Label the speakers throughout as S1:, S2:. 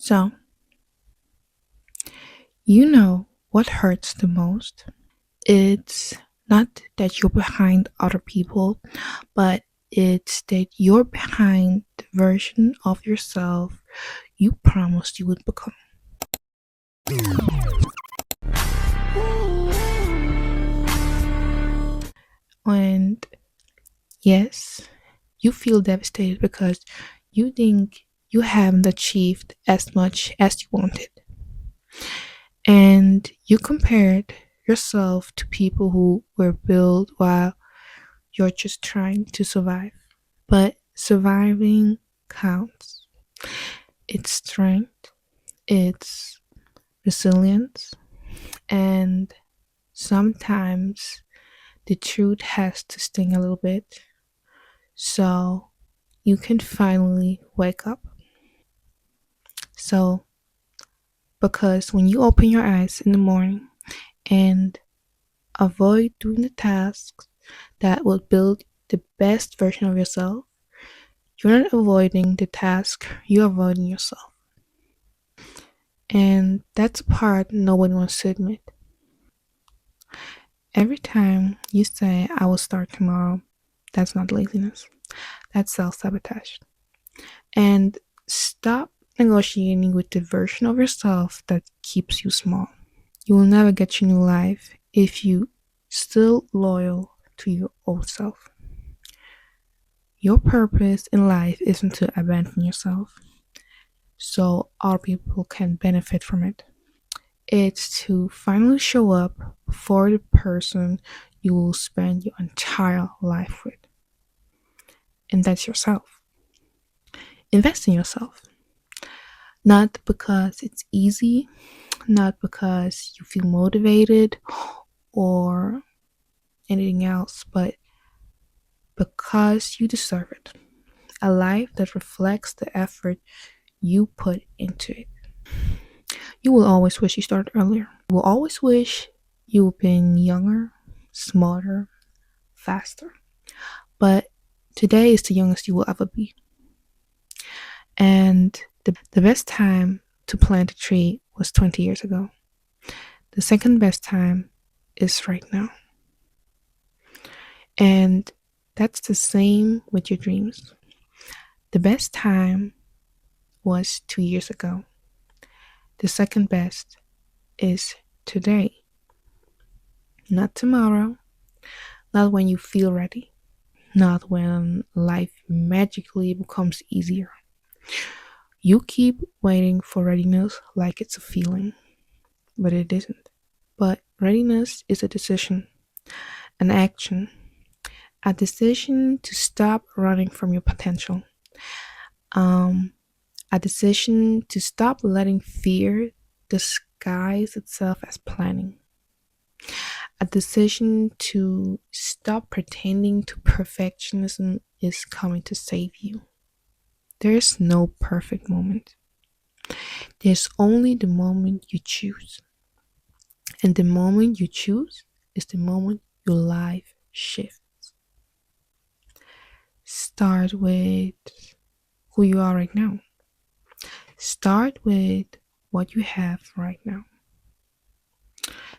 S1: So, you know what hurts the most? It's not that you're behind other people, but it's that you're behind the version of yourself you promised you would become. And yes, you feel devastated because you think you haven't achieved as much as you wanted. And you compared yourself to people who were built while you're just trying to survive. But surviving counts. It's strength, it's resilience, and sometimes the truth has to sting a little bit so you can finally wake up. So, because when you open your eyes in the morning and avoid doing the tasks that will build the best version of yourself, you're not avoiding the task, you're avoiding yourself. And that's a part nobody wants to admit. Every time you say, I will start tomorrow, that's not laziness, that's self sabotage. And stop negotiating with the version of yourself that keeps you small. You will never get your new life if you still loyal to your old self. Your purpose in life isn't to abandon yourself so other people can benefit from it. It's to finally show up for the person you will spend your entire life with. And that's yourself. Invest in yourself. Not because it's easy, not because you feel motivated or anything else, but because you deserve it. A life that reflects the effort you put into it. You will always wish you started earlier. You will always wish you've been younger, smarter, faster. But today is the youngest you will ever be. And the best time to plant a tree was 20 years ago. The second best time is right now. And that's the same with your dreams. The best time was 2 years ago. The second best is today. Not tomorrow, not when you feel ready, not when life magically becomes easier. You keep waiting for readiness like it's a feeling, but it isn't. But readiness is a decision, an action, a decision to stop running from your potential, um, a decision to stop letting fear disguise itself as planning, a decision to stop pretending to perfectionism is coming to save you. There's no perfect moment. There's only the moment you choose. And the moment you choose is the moment your life shifts. Start with who you are right now. Start with what you have right now.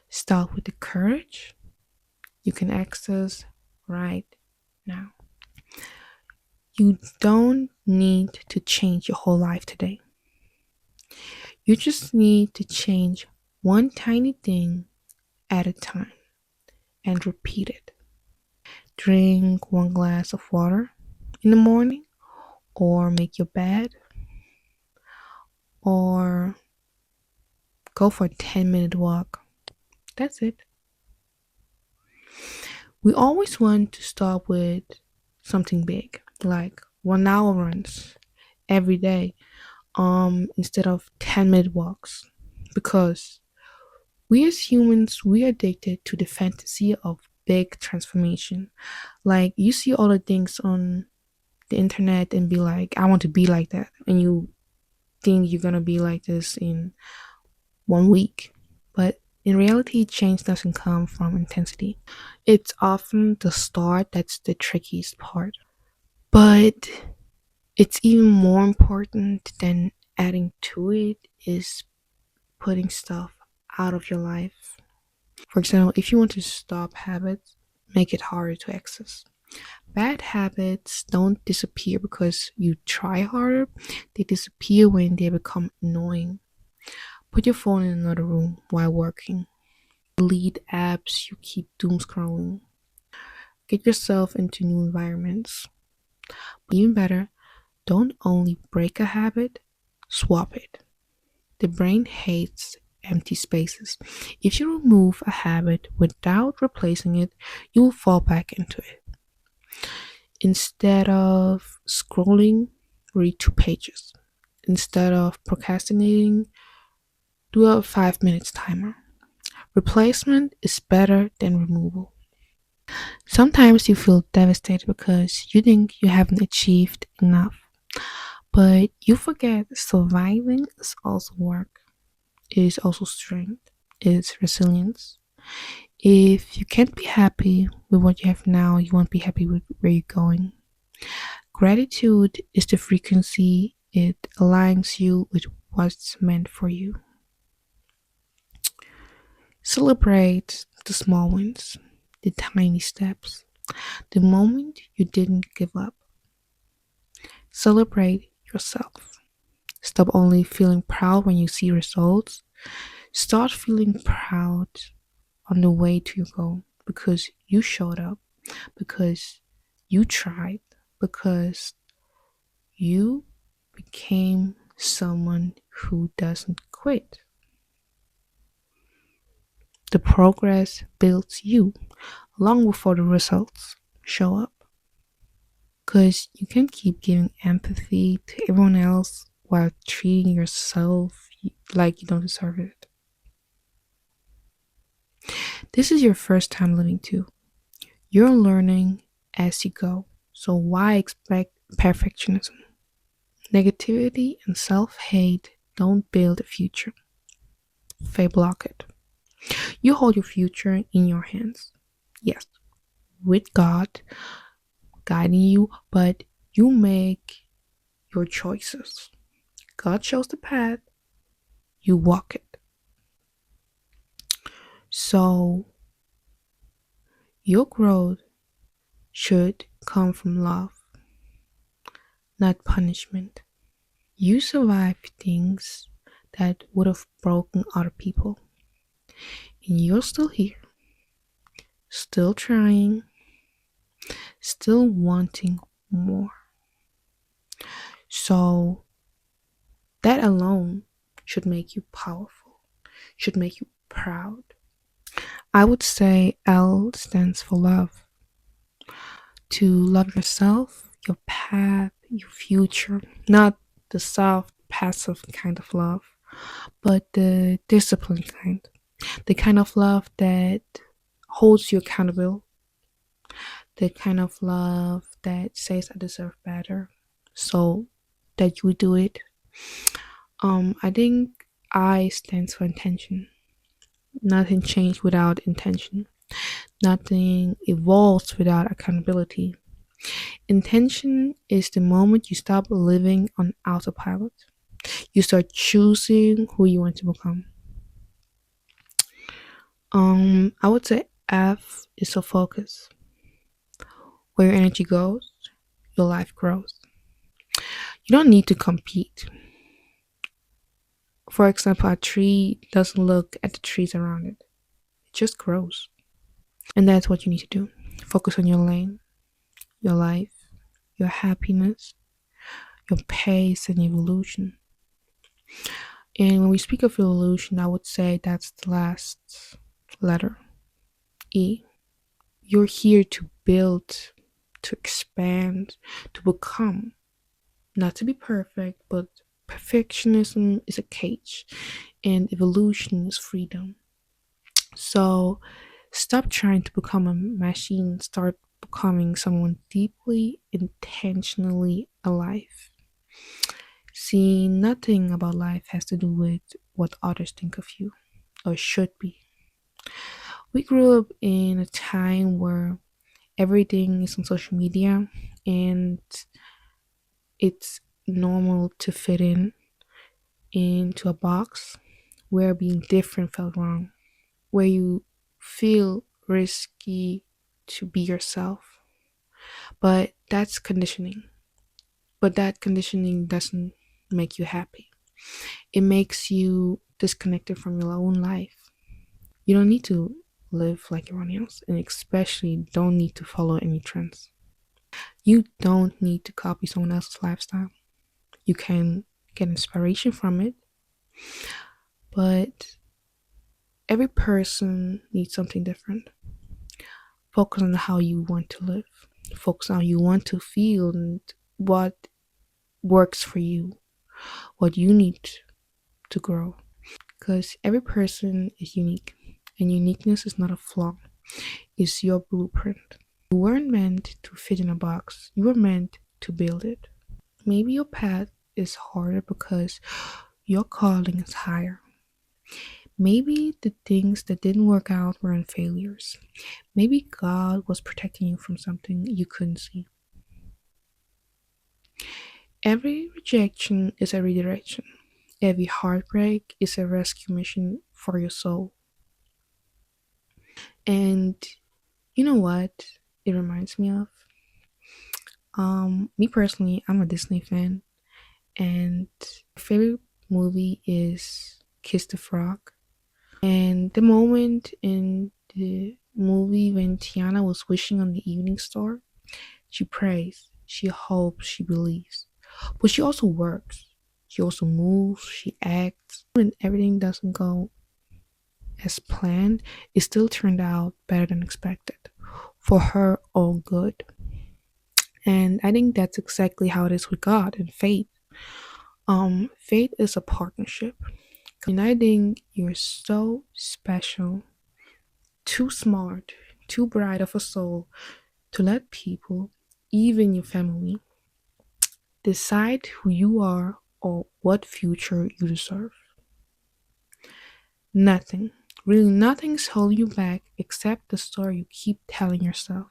S1: Start with the courage you can access right now. You don't need to change your whole life today. You just need to change one tiny thing at a time and repeat it. Drink one glass of water in the morning, or make your bed, or go for a 10-minute walk. That's it. We always want to start with something big, like 1 hour runs every day, instead of 10-minute walks, because we as humans, we are addicted to the fantasy of big transformation. Like you see all the things on the internet and be like, I want to be like that, and you think you're gonna be like this in 1 week. But in reality, change doesn't come from intensity. It's often the start that's the trickiest part. But it's even more important than Adding to it is putting stuff out of your life. For example, if you want to stop habits, make it harder to access. Bad habits don't disappear because you try harder, they disappear when they become annoying. Put your phone in another room while working. Delete apps you keep doom scrolling. Get yourself into new environments. Even better, don't only break a habit, swap it. The brain hates empty spaces. If you remove a habit without replacing it, you will fall back into it. Instead of scrolling, read 2 pages. Instead of procrastinating, do a 5 minutes timer. Replacement is better than removal. Sometimes you feel devastated because you think you haven't achieved enough, but you forget surviving is also work, it is also strength, it is resilience. If you can't be happy with what you have now, you won't be happy with where you're going. Gratitude is the frequency, it aligns you with what's meant for you. Celebrate the small wins, the tiny steps, the moment you didn't give up. Celebrate yourself. Stop only feeling proud when you see results. Start feeling proud on the way to your goal because you showed up, because you tried, because you became someone who doesn't quit. The progress builds you long before the results show up. Because you can't keep giving empathy to everyone else while treating yourself like you don't deserve it. This is your first time living too. You're learning as you go. So why expect perfectionism? Negativity and self hate don't build a future, they block it. You hold your future in your hands. Yes, with God guiding you, but you make your choices. God shows the path, you walk it. So, your growth should come from love, not punishment. You survive things that would have broken other people, and you're still here, still trying, still wanting more. So, that alone should make you powerful, should make you proud. I would say L stands for love. To love yourself, your path, your future, not the soft, passive kind of love, but the disciplined kind. The kind of love that holds you accountable, the kind of love that says, I deserve better, so that you do it. I think I stands for intention. Nothing changed without intention. Nothing evolves without accountability. Intention is the moment you stop living on autopilot. You start choosing who you want to become. I would say F is for focus. Where your energy goes, your life grows. You don't need to compete. For example, a tree doesn't look at the trees around it. It just grows. And that's what you need to do. Focus on your lane, your life, your happiness, your pace and evolution. And when we speak of evolution, I would say that's the last letter, E. You're here to build, to expand, to become. Not to be perfect, but perfectionism is a cage and evolution is freedom. So stop trying to become a machine, start becoming someone deeply, intentionally alive. See, nothing about life has to do with what others think of you or should be. We grew up in a time where everything is on social media and it's normal to fit in. into a box where being different felt wrong, where you feel risky to be yourself. But that's conditioning. But that conditioning doesn't make you happy. It makes you disconnected from your own life. You don't need to live like everyone else, and especially don't need to follow any trends. You don't need to copy someone else's lifestyle. You can get inspiration from it, but every person needs something different. Focus on how you want to live. Focus on how you want to feel and what works for you, what you need to grow. Because every person is unique, and uniqueness is not a flaw, it's your blueprint. You weren't meant to fit in a box, you were meant to build it. Maybe your path is harder because your calling is higher. Maybe the things that didn't work out weren't failures. Maybe God was protecting you from something you couldn't see. Every rejection is a redirection. Every heartbreak is a rescue mission for your soul. And you know what it reminds me of? Me personally, I'm a Disney fan, and my favorite movie is Kiss the Frog. And the moment in the movie when Tiana was wishing on the evening star, she prays, she hopes, she believes. But she also works. She also moves, she acts. When everything doesn't go as planned, it still turned out better than expected. For her own good. And I think that's exactly how it is with God and faith. Faith is a partnership. Uniting you're so special, too smart, too bright of a soul to let people, even your family, decide who you are or what future you deserve. Nothing, really nothing's holding you back except the story you keep telling yourself.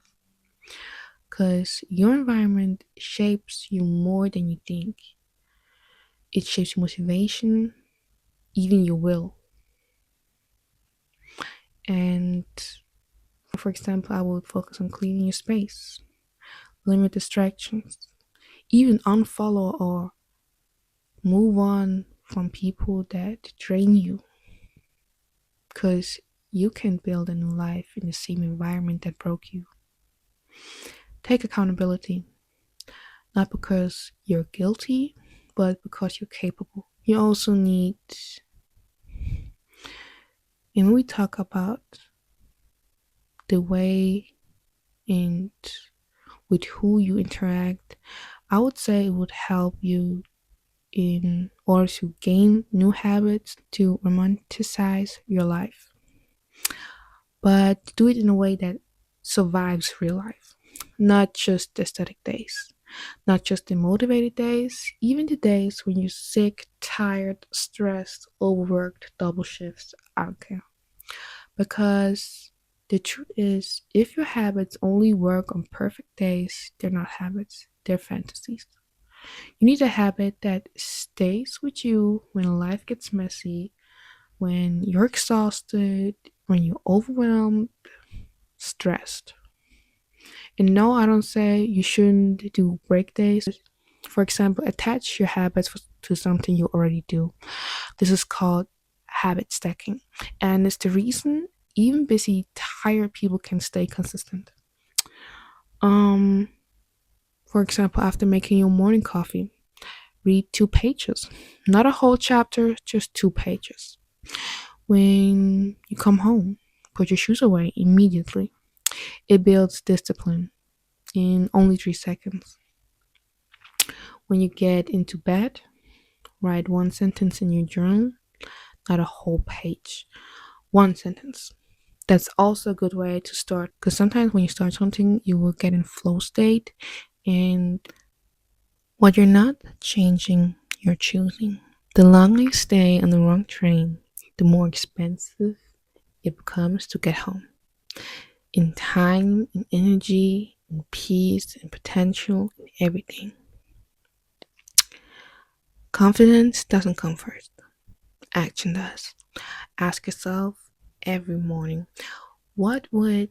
S1: Because your environment shapes you more than you think. It shapes your motivation, even your will. And for example, I would focus on cleaning your space, limit distractions, even unfollow or move on from people that drain you. Because you can build a new life in the same environment that broke you. Take accountability, not because you're guilty, but because you're capable. You also need, and when we talk about the way and with who you interact, I would say it would help you in order to gain new habits to romanticize your life, but do it in a way that survives real life, not just aesthetic days, not just the motivated days, even the days when you're sick, tired, stressed, overworked, double shifts. I don't care. Because the truth is, if your habits only work on perfect days, they're not habits, they're fantasies. You need a habit that stays with you when life gets messy, when you're exhausted, when you're overwhelmed, stressed. And no, I don't say you shouldn't do break days. For example, attach your habits to something you already do. This is called habit stacking. And it's the reason even busy, tired people can stay consistent. Um, for example, after making your morning coffee, read 2 pages. Not a whole chapter, just 2 pages. When you come home, put your shoes away immediately. It builds discipline in only 3 seconds. When you get into bed, write one sentence in your journal, not a whole page. One sentence. That's also a good way to start, because sometimes when you start something, you will get in flow state, and what you're not changing, you're choosing. The longer you stay on the wrong train, the more expensive it becomes to get home. In time, in energy, in peace, in potential, in everything. Confidence doesn't come first, action does. Ask yourself every morning, what would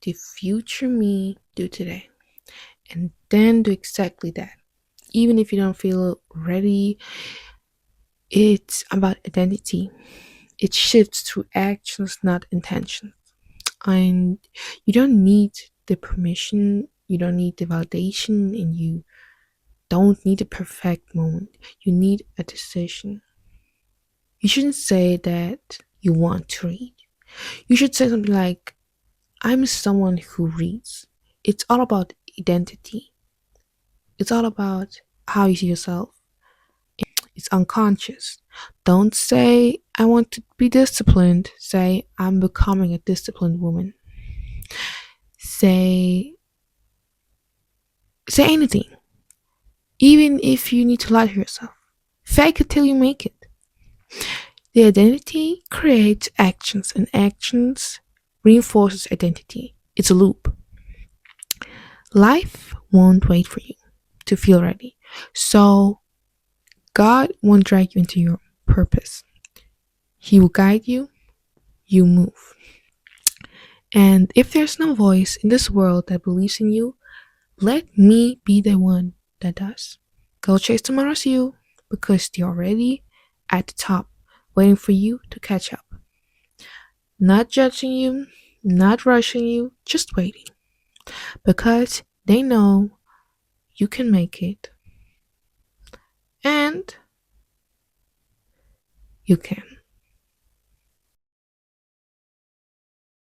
S1: the future me do today? And then do exactly that. Even if you don't feel ready, it's about identity. It shifts through actions, not intentions. And you don't need the permission, you don't need the validation, and you don't need a perfect moment. You need a decision. You shouldn't say that you want to read. You should say something like, I'm someone who reads. It's all about identity. It's all about how you see yourself. It's unconscious. Don't say, I want to be disciplined. Say, I'm becoming a disciplined woman. Say, say anything. Even if you need to lie to yourself. Fake it till you make it. The identity creates actions, and actions reinforces identity. It's a loop. Life won't wait for you to feel ready. So God won't drag you into your purpose. He will guide you, you move. And if there's no voice in this world that believes in you, let me be the one that does. Go chase tomorrow's you because they're already at the top, waiting for you to catch up. Not judging you, not rushing you, just waiting. Because they know you can make it and you can.